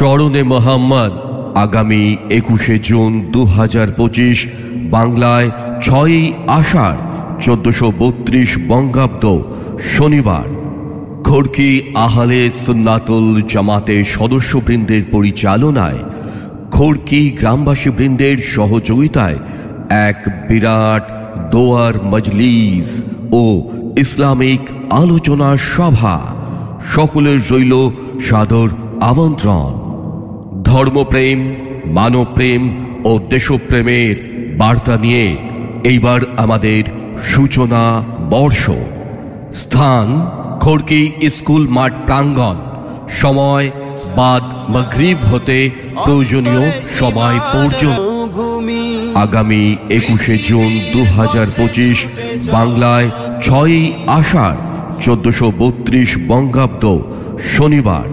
স্মরণে মোহাম্মদ আগামী 21শে জুন 2025 বাংলায় 6ই আষাঢ় 1432 বঙ্গাব্দ শনিবার খড়কি আহলে সুন্নাতুল জামাতের সদস্যবৃন্দের পরিচালনায় খড়কি গ্রামবাসী বৃন্দের সহযোগিতায় এক বিরাট দোয়ার মজলিস ও ইসলামিক আলোচনা সভা সকলের রইল সাদর আমন্ত্রণ। ধর্মপ্রেম, মানবপ্রেম ও দেশপ্রেমের বার্তা নিয়ে এইবার আমাদের সূচনা বর্ষ। স্থান খড়কি স্কুল মাঠ প্রাঙ্গণ। সময় বাদ মাগরিব হতে প্রয়োজনীয় সময় পর্যন্ত। আগামী 21শে জুন 2025 বাংলায় 6ই আষাঢ় 1432 বঙ্গাব্দ শনিবার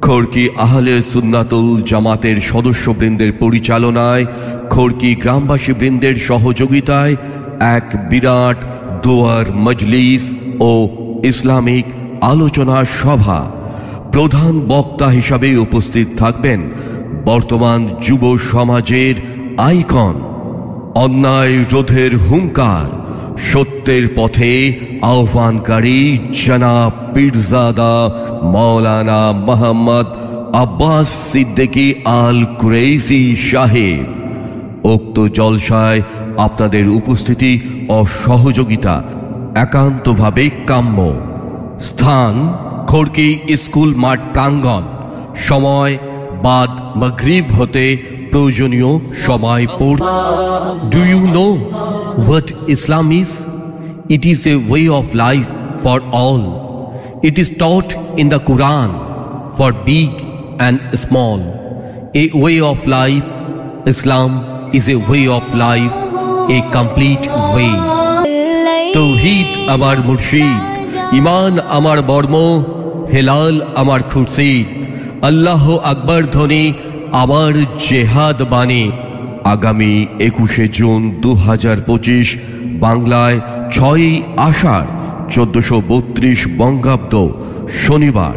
খড়কি আহলে সুন্নাতুল জামাতের সদস্যবৃন্দের পরিচালনায় খড়কি গ্রামবাসী বৃন্দের সহযোগিতায় এক বিরাট দোয়ার মজলিস ও ইসলামিক আলোচনা সভা। প্রধান বক্তা হিসাবে উপস্থিত থাকবেন বর্তমান যুব সমাজের আইকন, অন্যায় রোধের হুঙ্কার, সত্যের পথে আহ্বানকারী জনাব পীরজাদা মাওলানা মোহাম্মদ আব্বাস সিদ্দিকী আল কুরাইশি সাহেব। উক্ত জলসায় আপনাদের উপস্থিতি ও সহযোগিতা একান্তভাবে কাম্য। স্থান খড়কি স্কুল মাঠ প্রাঙ্গণ। সময় বাদ মাগরিব হতে প্রয়োজনীয় সময় পর্যন্ত। Do you know what Islam is? It is a way of life for all. It is taught in the Quran for big and small. A way of life. Islam is a way of life, a complete way. তৌহিদ আমার মুর্শিদ, ইমান আমার বর্ম, হেলাল আমার খুরশিদ, আল্লাহ আকবার ধ্বনি আমার জেহাদ বাণী। আগামী 21শে জুন 2025 বাংলায় 6ই আষাঢ় 1432 বঙ্গাব্দ শনিবার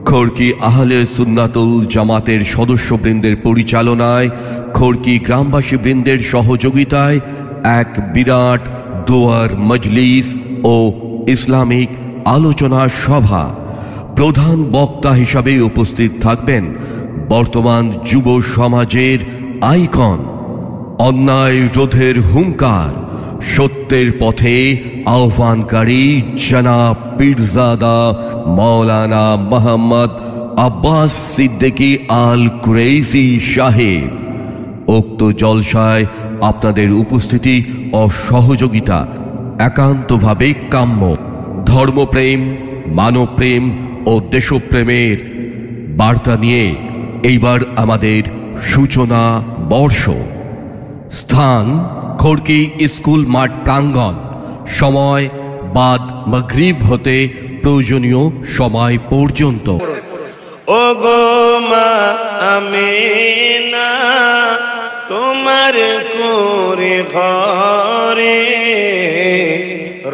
খড়কি আহলে সুন্নাতুল জামাতের সদস্যবৃন্দের পরিচালনায় খড়কি গ্রামবাসী বৃন্দের সহযোগিতায় এক বিরাট দোয়ার মজলিস ও ইসলামিক আলোচনা সভা। প্রধান বক্তা হিসাবে উপস্থিত থাকবেন বর্তমান যুব সমাজের আইকন, অন্যায় রোধের হুঙ্কার, সত্যের পথে আহ্বানকারী জনাব পীরজাদা মাওলানা মোহাম্মদ আব্বাস সিদ্দিকী আল কুরাইশি সাহেব। উক্ত জলসায় আপনাদের উপস্থিতি ও সহযোগিতা একান্তভাবে কাম্য। ধর্মপ্রেম, মানবপ্রেম ও দেশপ্রেমের বার্তা নিয়ে এইবার আমাদের সূচনা বর্ষ। স্থান খড়কি স্কুল মাঠ প্রাঙ্গণ। সময় বাদ মাগরিব হতে প্রয়োজনীয় সময় পর্যন্ত। ও গো মা আমিনা, তোমার কোরে ঘরে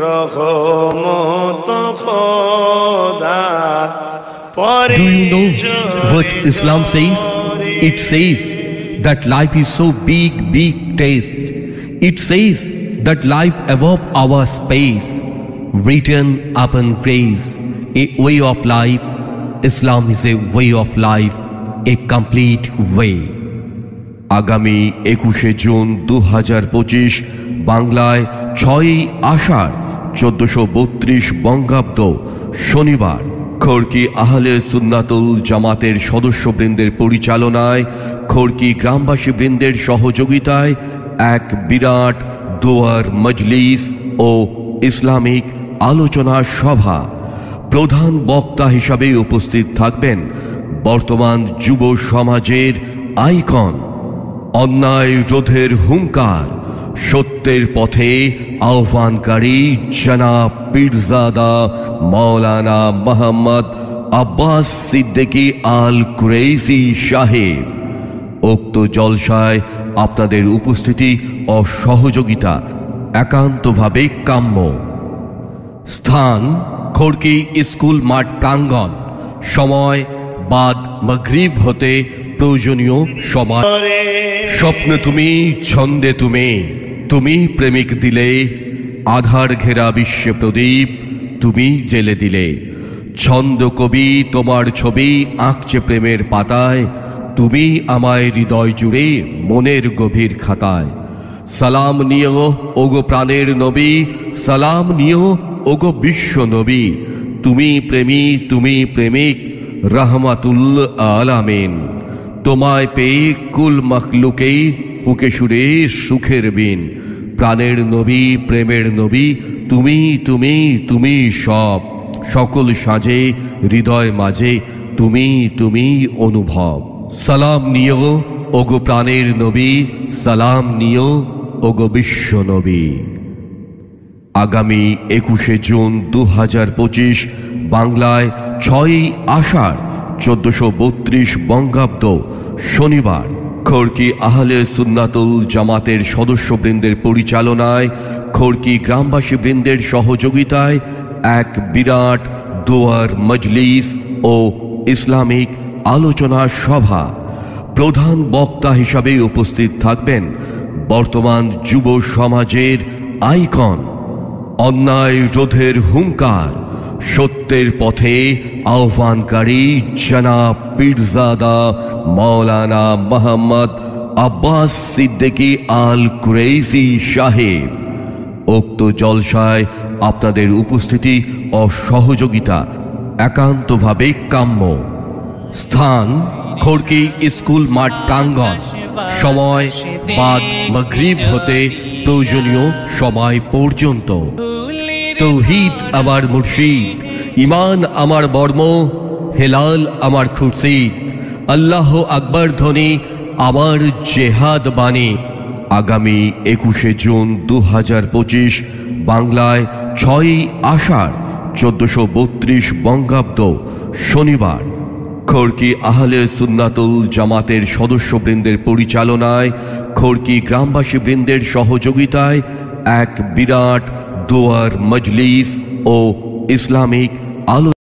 রহমত খোদা। Do you know what Islam says? It says that life is so big taste. It says that life above our space, written upon grace, a way of life. Islam is a way of life, a complete way. আগামী 21শে June 2025 বাংলায় 6ই আষাঢ় 1432 বঙ্গাব্দ শনিবার খড়কি আহলে সুন্নাতুল জামাতের সদস্যবৃন্দের পরিচালনায় খড়কি গ্রামবাসী বৃন্দের সহযোগিতায় এক বিরাট দোয়ার মজলিস ও ইসলামিক আলোচনা সভা। প্রধান বক্তা হিসাবে উপস্থিত থাকবেন বর্তমান যুব সমাজের আইকন, অন্যায় রোধের হুঙ্কার, সত্যের পথে আহ্বানকারী জনাব পীরজাদা মাওলানা মোহাম্মদ আব্বাস সিদ্দিকী আল কুরাইশি সাহেব। উক্ত জলসায় আপনাদের উপস্থিতি ও সহযোগিতা একান্তভাবে কাম্য। স্থান খড়কি স্কুল মাঠ প্রাঙ্গণ। সময় বাদ মাগরিব হতে প্রয়োজনীয় সময়। স্বপ্ন তুমি, ছন্দে তুমি, তুমি প্রেমিক দিলে, আধার ঘেরা বিশ্বে প্রদীপ তুমি জেলে দিলে। ছন্দ কবি তোমার ছবি আঁকছে প্রেমের পাতায়, তুমি আমায় হৃদয় জুড়ে মনের গভীর খাতায়। সালাম নিও ওগো প্রাণের নবী, সালাম নিও ওগো বিশ্ব নবী। তুমি প্রেমী, তুমি প্রেমিক, রাহমাতুল আলামিন। তোমায় পেয়ে কুল মখলুকেই ফুকে সুরে সুখের বিন। প্রাণের নবী, প্রেমের নবী, তুমি তুমি তুমি সব। সকল সাজে হৃদয় মাঝে তুমি তুমি অনুভব। সালাম নিও ওগো প্রাণের নবী, সালাম নিও ওগো বিশ্ব নবী। আগামী 21শে জুন 2025 বাংলায় 6ই আষাঢ় 1432 বঙ্গাব্দ শনিবার খড়কি আহলে সুন্নাতুল জামাতের সদস্যবৃন্দের পরিচালনায়, খড়কি গ্রামবাসী বৃন্দের সহযোগিতায় এক বিরাট দোয়ার মজলিস ও ইসলামিক আলোচনা সভা। প্রধান বক্তা হিসাবে উপস্থিত থাকবেন বর্তমান যুব সমাজের আইকন, অন্যায় রোধের হুঙ্কার, সত্যের পথে আহ্বানকারী জনাব পীরজাদা মাওলানা মোহাম্মদ আব্বাস সিদ্দিকী আল কুরাইশি সাহেব। উক্ত জলসায় আপনাদের উপস্থিতি ও সহযোগিতা একান্তভাবে কাম্য। স্থান খড়কি স্কুল মাঠ প্রাঙ্গণ। সময় বাদ মাগরিব হতে প্রয়োজনীয় সময় পর্যন্ত। তৌহিদ আমার মুর্শিদ, ঈমান আমার বর্ম, হেলাল আমার খুরশিদ, আল্লাহ আকবার ধ্বনি আমার জেহাদ বাণী। আগামী 21শে জুন 2025 বাংলায় 6ই আষাঢ় 1432 বঙ্গাব্দ শনিবার খড়কি আহলে সুন্নাতুল জামাতের সদস্যবৃন্দের পরিচালনায়, খড়কি গ্রামবাসী বৃন্দের সহযোগিতায় এক বিরাট দোয়ার মজলিস ও ইসলামিক আলোচনা